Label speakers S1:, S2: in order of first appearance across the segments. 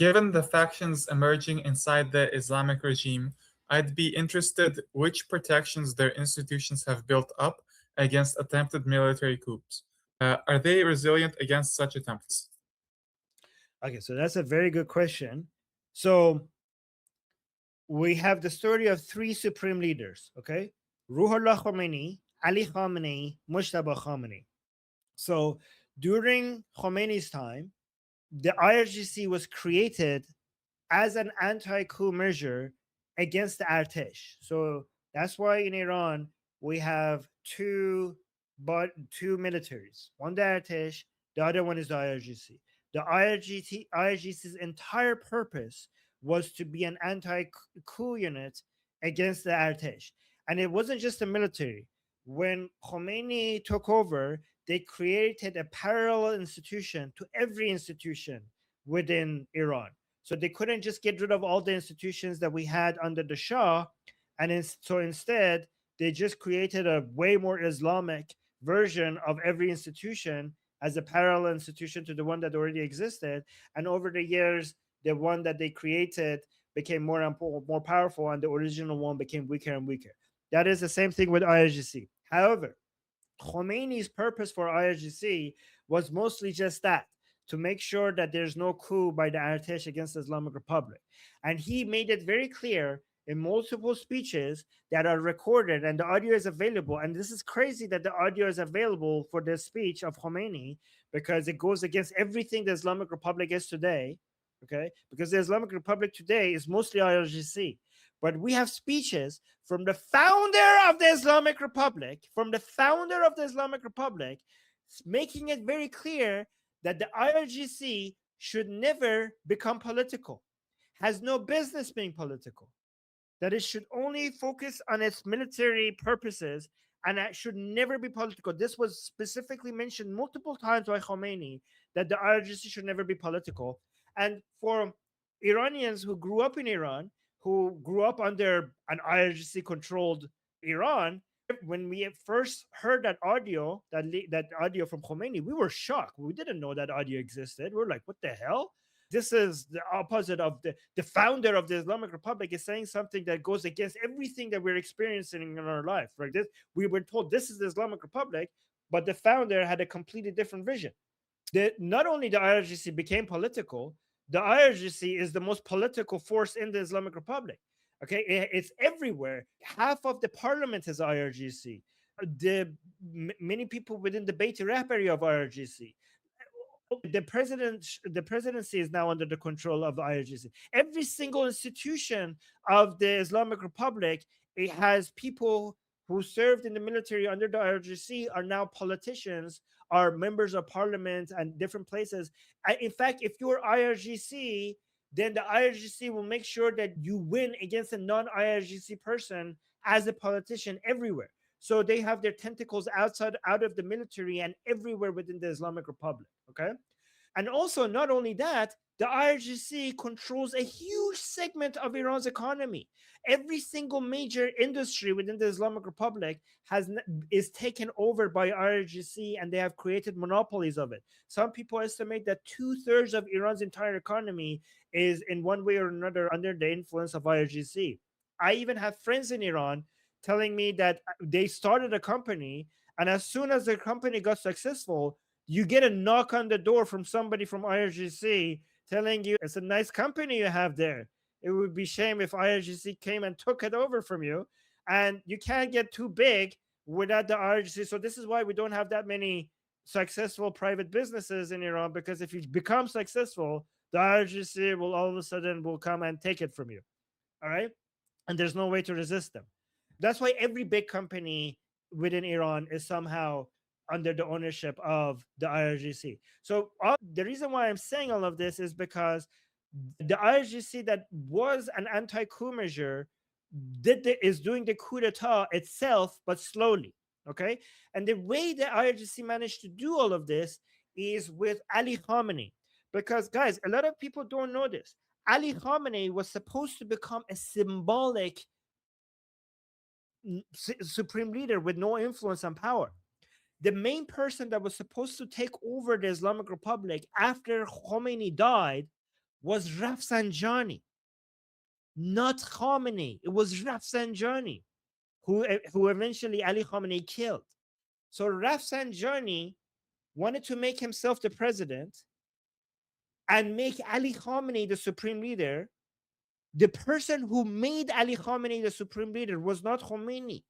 S1: Given the factions emerging inside the Islamic regime, I'd be interested which protections their institutions have built up against attempted military coups. Are they resilient against such attempts?
S2: Okay, so that's a very good question. So we have the story of three supreme leaders, okay? Ruhollah Khomeini, Ali Khamenei, Mojtaba Khamenei. So during Khomeini's time, the IRGC was created as an anti-coup measure against the Artesh. So that's why in Iran we have two militaries. One the Artesh, the other one is the IRGC. The IRGC's entire purpose was to be an anti-coup unit against the Artesh. And it wasn't just the military. When Khomeini took over, they created a parallel institution to every institution within Iran. So they couldn't just get rid of all the institutions that we had under the Shah. So instead, they just created a way more Islamic version of every institution as a parallel institution to the one that already existed. And over the years, the one that they created became more powerful, and the original one became weaker and weaker. That is the same thing with IRGC. However, Khomeini's purpose for IRGC was mostly just that, to make sure that there's no coup by the Artesh against the Islamic Republic. And he made it very clear in multiple speeches that are recorded, and the audio is available. And this is crazy that the audio is available for this speech of Khomeini, because it goes against everything the Islamic Republic is today. Okay, because the Islamic Republic today is mostly IRGC. But we have speeches from the founder of the Islamic Republic, making it very clear that the IRGC should never become political, has no business being political, that it should only focus on its military purposes, and it should never be political. This was specifically mentioned multiple times by Khomeini, that the IRGC should never be political. And for Iranians who grew up in Iran, who grew up under an IRGC controlled Iran, when we first heard that audio, that audio from Khomeini, we were shocked. We didn't know that audio existed. We were like, what the hell? This is the opposite of the founder of the Islamic Republic is saying something that goes against everything that we're experiencing in our life. Right? We were told this is the Islamic Republic, but the founder had a completely different vision. Not only the IRGC became political, the IRGC is the most political force in the Islamic Republic. Okay, it's everywhere. Half of the parliament is IRGC. Many people within the Beit Rap area of IRGC. The presidency is now under the control of the IRGC. Every single institution of the Islamic Republic, it has people who served in the military under the IRGC are now politicians, are members of parliament and different places. In fact, if you're IRGC, then the IRGC will make sure that you win against a non-IRGC person as a politician everywhere. So they have their tentacles out of the military and everywhere within the Islamic Republic. Okay. And also, not only that, the IRGC controls a huge segment of Iran's economy. Every single major industry within the Islamic Republic is taken over by IRGC, and they have created monopolies of it. Some people estimate that 2/3 of Iran's entire economy is in one way or another under the influence of IRGC. I even have friends in Iran telling me that they started a company, and as soon as the company got successful, you get a knock on the door from somebody from IRGC telling you it's a nice company you have there. It would be shame if IRGC came and took it over from you, and you can't get too big without the IRGC. So this is why we don't have that many successful private businesses in Iran, because if you become successful, the IRGC will all of a sudden will come and take it from you. All right. And there's no way to resist them. That's why every big company within Iran is somehow under the ownership of the IRGC. So the reason why I'm saying all of this is because the IRGC that was an anti-coup measure is doing the coup d'etat itself, but slowly. Okay. And the way the IRGC managed to do all of this is with Ali Khamenei. Because, guys, a lot of people don't know this. Ali Khamenei was supposed to become a symbolic supreme leader with no influence and power. The main person that was supposed to take over the Islamic Republic after Khomeini died was Rafsanjani, not Khamenei. It was Rafsanjani who eventually Ali Khamenei killed. So Rafsanjani wanted to make himself the president and make Ali Khamenei the supreme leader. The person who made Ali Khamenei the supreme leader was not Khomeini,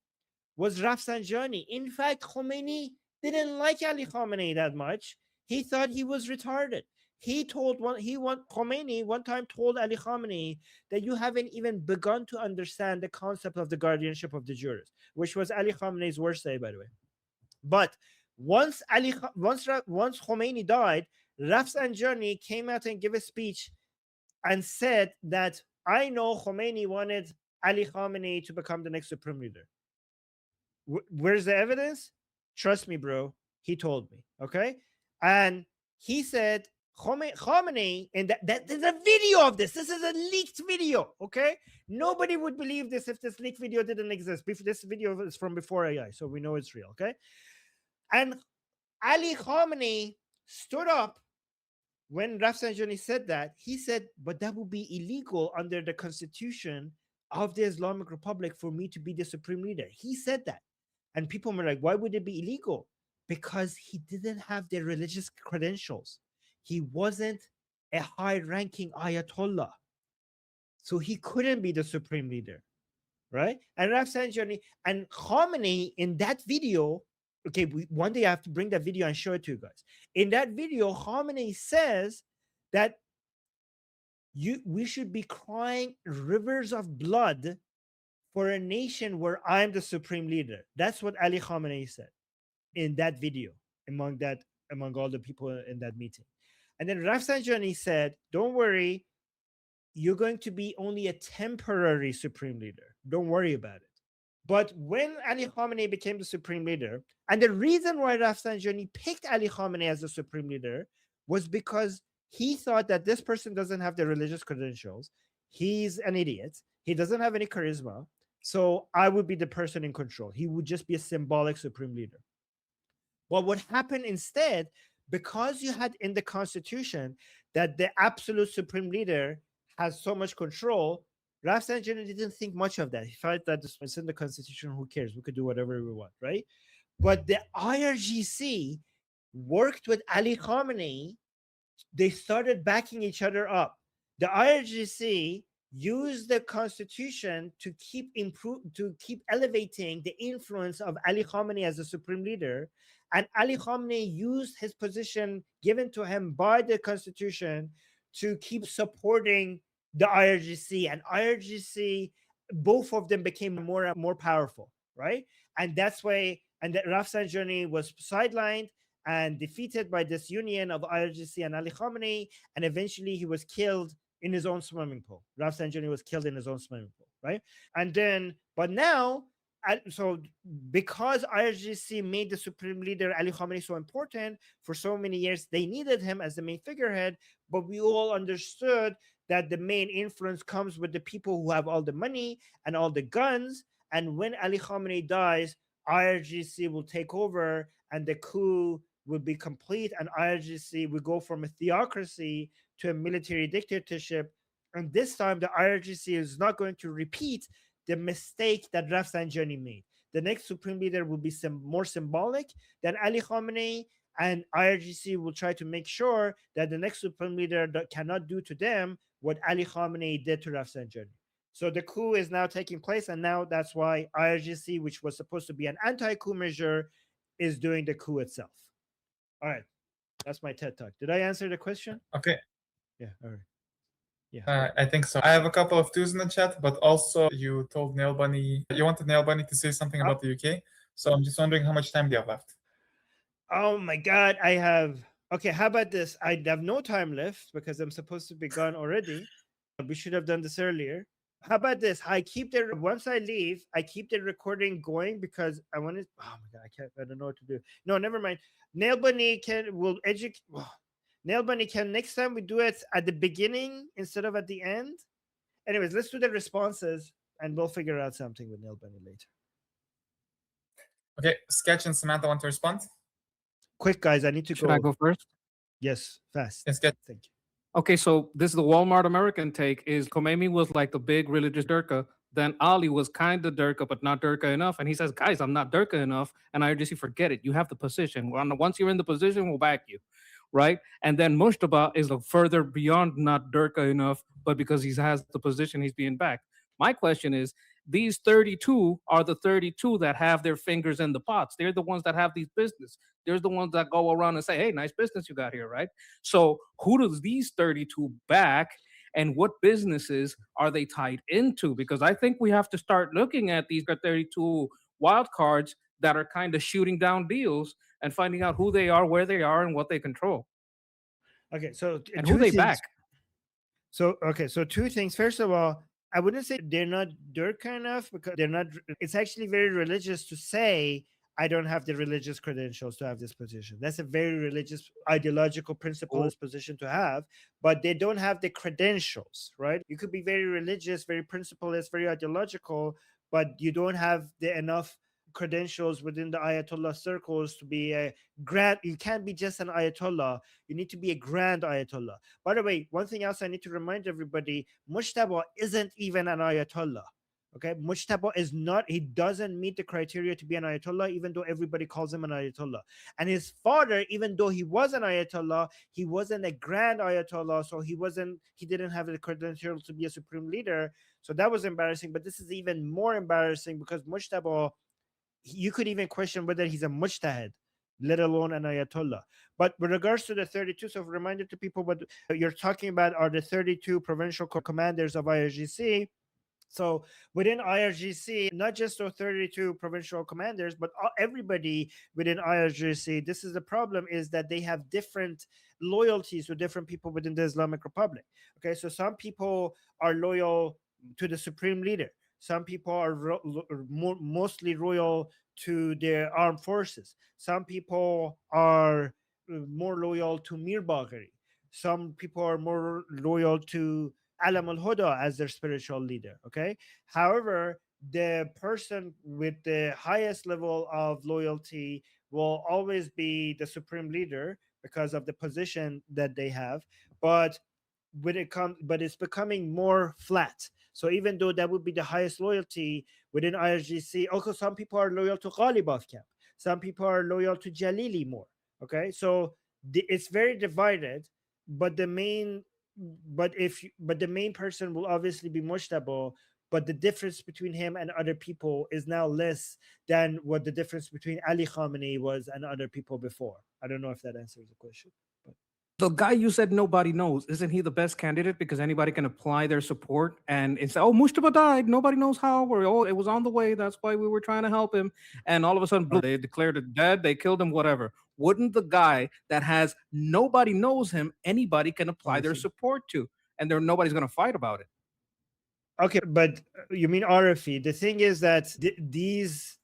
S2: was Rafsanjani. In fact, Khomeini didn't like Ali Khamenei that much. He thought he was retarded. Khomeini one time told Ali Khamenei that you haven't even begun to understand the concept of the guardianship of the jurors, which was Ali Khamenei's worst day, by the way. But once Khomeini died, Rafsanjani came out and gave a speech and said that I know Khomeini wanted Ali Khamenei to become the next supreme leader. Where's the evidence? Trust me, bro. He told me. Okay. And he said, Khamenei, and there's a video of this. This is a leaked video. Okay. Nobody would believe this if this leaked video didn't exist. This video is from before AI, so we know it's real. Okay. And Ali Khamenei stood up when Rafsanjani said that. He said, but that would be illegal under the constitution of the Islamic Republic for me to be the supreme leader. He said that. And people were like, why would it be illegal? Because he didn't have the religious credentials. He wasn't a high-ranking Ayatollah. So he couldn't be the supreme leader, right? And Rafsanjani and Khamenei in that video, okay, one day I have to bring that video and show it to you guys. In that video, Khamenei says that we should be crying rivers of blood for a nation where I'm the supreme leader. That's what Ali Khamenei said in that video among all the people in that meeting. And then Rafsanjani said, don't worry, you're going to be only a temporary supreme leader. Don't worry about it. But when Ali Khamenei became the supreme leader, and the reason why Rafsanjani picked Ali Khamenei as the supreme leader was because he thought that this person doesn't have the religious credentials. He's an idiot. He doesn't have any charisma. So I would be the person in control. He would just be a symbolic supreme leader. But what happened instead, because you had in the constitution that the absolute supreme leader has so much control, Rafsanjani didn't think much of that. He felt that it's in the constitution, who cares? We could do whatever we want, right? But the IRGC worked with Ali Khamenei. They started backing each other up. The IRGC used the constitution to keep elevating the influence of Ali Khamenei as the supreme leader, and Ali Khamenei used his position given to him by the constitution to keep supporting the IRGC. And IRGC, both of them became more and more powerful, right? And that's why, and that Rafsanjani was sidelined and defeated by this union of IRGC and Ali Khamenei, and eventually he was killed in his own swimming pool. Rafsanjani was killed in his own swimming pool, right? And then, but now, so because IRGC made the supreme leader Ali Khamenei so important for so many years, they needed him as the main figurehead, but we all understood that the main influence comes with the people who have all the money and all the guns. And when Ali Khamenei dies, IRGC will take over and the coup will be complete, and IRGC will go from a theocracy to a military dictatorship. And this time, the IRGC is not going to repeat the mistake that Rafsanjani made. The next supreme leader will be more symbolic than Ali Khamenei, and IRGC will try to make sure that the next supreme leader cannot do to them what Ali Khamenei did to Rafsanjani. So the coup is now taking place, and now that's why IRGC, which was supposed to be an anti-coup measure, is doing the coup itself. All right. That's my TED Talk. Did I answer the question?
S1: Okay.
S2: Yeah. All right. Yeah.
S1: I think so. I have a couple of twos in the chat, but also you told Nail Bunny, you wanted Nail Bunny to say something about the UK. So I'm just wondering how much time do you have left?
S2: Oh my God. I have, okay, how about this? I have no time left because I'm supposed to be gone already. We should have done this earlier. How about this? Once I leave, I keep the recording going because I want to, oh my God, I don't know what to do. No, never mind. Nail Bunny will educate. Nail Bunny can, next time we do it at the beginning instead of at the end. Anyways, let's do the responses and we'll figure out something with Nail Bunny later.
S1: Okay, Sketch and Samantha want to respond?
S2: Quick, guys, I need to go.
S3: Should I go first?
S2: Yes, fast.
S1: Yes, Sketch.
S2: Thank you.
S3: Okay, so this is the Walmart American take is Khomeini was like the big religious Durka. Then Ali was kind of Durka, but not Durka enough. And he says, guys, I'm not Durka enough. And IRGC, forget it. You have the position. Once you're in the position, we'll back you. Right. And then Mojtaba is like further beyond not Durka enough, but because he has the position, he's being backed. My question is, these 32 are the 32 that have their fingers in the pots. They're the ones that have these business. They're the ones that go around and say, hey, nice business you got here, right? So who does these 32 back and what businesses are they tied into? Because I think we have to start looking at these 32 wild cards that are kind of shooting down deals and finding out who they are, where they are, and what they control.
S2: Okay, so
S3: and who they back.
S2: So two things. First of all, I wouldn't say they're not Durka enough because they're not. It's actually very religious to say I don't have the religious credentials to have this position. That's a very religious, ideological, principlist position to have, but they don't have the credentials, right? You could be very religious, very principlist, very ideological, but you don't have the enough credentials within the Ayatollah circles to be a grand. You can't be just an Ayatollah. You need to be a grand Ayatollah. By the way, one thing else I need to remind everybody: Mojtaba isn't even an Ayatollah. Okay, Mojtaba is not, he doesn't meet the criteria to be an Ayatollah, even though everybody calls him an Ayatollah. And his father, even though he was an Ayatollah, he wasn't a grand Ayatollah, so he didn't have the credentials to be a supreme leader. So that was embarrassing. But this is even more embarrassing because Mojtaba, you could even question whether he's a mujtahid, let alone an Ayatollah. But with regards to the 32, so reminder to people what you're talking about are the 32 provincial commanders of IRGC. So within IRGC, not just the 32 provincial commanders, but everybody within IRGC, this is the problem, is that they have different loyalties to different people within the Islamic Republic. Okay, so some people are loyal to the supreme leader. Some people are mostly loyal to their armed forces. Some people are more loyal to Mir Bagheri. Some people are more loyal to Alam al Huda as their spiritual leader. Okay. However, the person with the highest level of loyalty will always be the supreme leader because of the position that they have. But it's becoming more flat. So even though that would be the highest loyalty within IRGC, also some people are loyal to Ghalibaf camp. Some people are loyal to Jalili more. Okay. So it's very divided, but the main person will obviously be Mojtaba, but the difference between him and other people is now less than what the difference between Ali Khamenei was and other people before. I don't know if that answers the question. But
S3: the guy you said nobody knows, isn't he the best candidate because anybody can apply their support and it's, oh, Mojtaba died, nobody knows how, or oh, it was on the way, that's why we were trying to help him, and all of a sudden they declared it dead, they killed him, whatever. Wouldn't the guy that has nobody knows him, anybody can apply their support to, and nobody's going to fight about it?
S2: Okay, but you mean RFE. The thing is that these,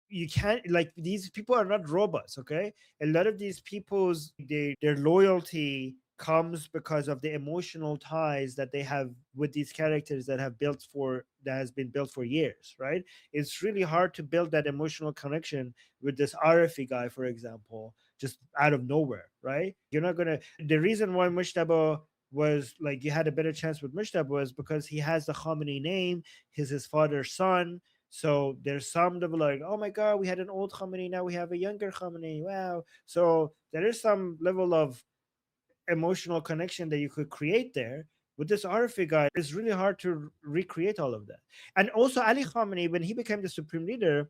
S2: you can't, like, these people are not robots. Okay, a lot of these people's their loyalty comes because of the emotional ties that they have with these characters that has been built for years, right? It's really hard to build that emotional connection with this RFE guy, for example, just out of nowhere, right? You're not gonna. The reason why Mojtaba was like, you had a better chance with Mojtaba was because he has the Khamenei name, he's his father's son. So there's some that were like, oh my God, we had an old Khamenei, now we have a younger Khamenei. Wow. So there is some level of emotional connection that you could create there. With this RFA guy, it's really hard to recreate all of that. And also Ali Khamenei, when he became the supreme leader,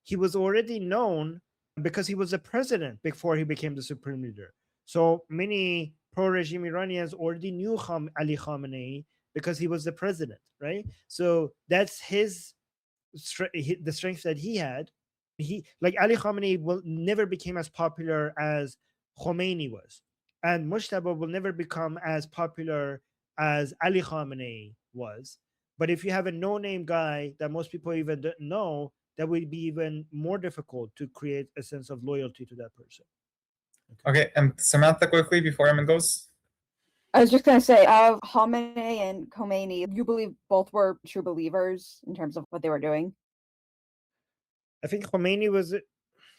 S2: he was already known because he was a president before he became the supreme leader. So many pro-regime Iranians already knew Ali Khamenei because he was the president, right? So that's the strength that he had. He, like, Ali Khamenei will never became as popular as Khomeini was, and Mojtaba will never become as popular as Ali Khamenei was. But if you have a no-name guy that most people even don't know, that would be even more difficult to create a sense of loyalty to that person.
S1: Okay, and Samantha, quickly before Emin goes.
S4: I was just going to say, of Khamenei and Khomeini, you believe both were true believers in terms of what they were doing?
S2: I think Khomeini was a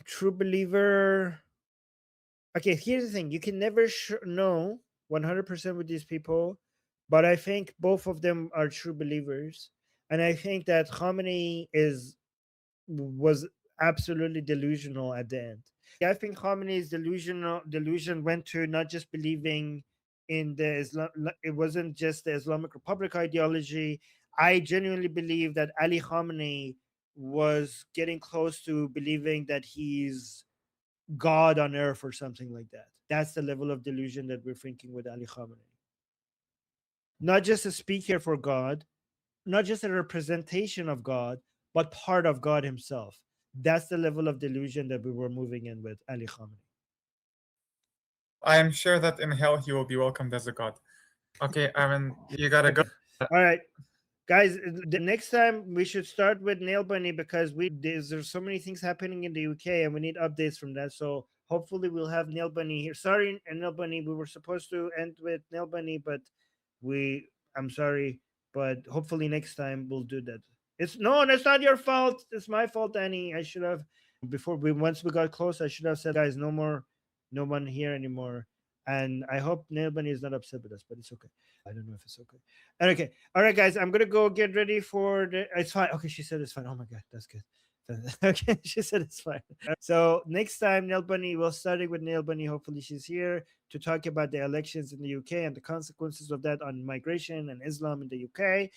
S2: true believer. Okay, here's the thing. You can never know 100% with these people, but I think both of them are true believers, and I think that Khamenei was absolutely delusional at the end. I think Khamenei's delusion went to not just believing in the Islam. It wasn't just the Islamic Republic ideology. I genuinely believe that Ali Khamenei was getting close to believing that he's God on earth or something like that. That's the level of delusion that we're thinking with Ali Khamenei. Not just a speaker for God, not just a representation of God, but part of God himself. That's the level of delusion that we were moving in with Ali Khamenei.
S1: I am sure that in hell he will be welcomed as a god. Okay, Aaron, you gotta go.
S2: All right, guys. The next time we should start with Nail Bunny because there's so many things happening in the UK and we need updates from that. So hopefully we'll have Nail Bunny here. Sorry, Nail Bunny, we were supposed to end with Nail Bunny, but I'm sorry, but hopefully next time we'll do that. That's not your fault. It's my fault, Danny. I should have once we got close, I should have said, guys, no one here anymore. And I hope Nail Bunny is not upset with us, but it's okay. I don't know if it's okay. Okay. All right, guys, I'm gonna go get ready for the. It's fine. Okay, she said it's fine. Oh my god, that's good. Okay, she said it's fine. So next time, Nail Bunny, we'll start with Nail Bunny. Hopefully, she's here to talk about the elections in the UK and the consequences of that on migration and Islam in the UK.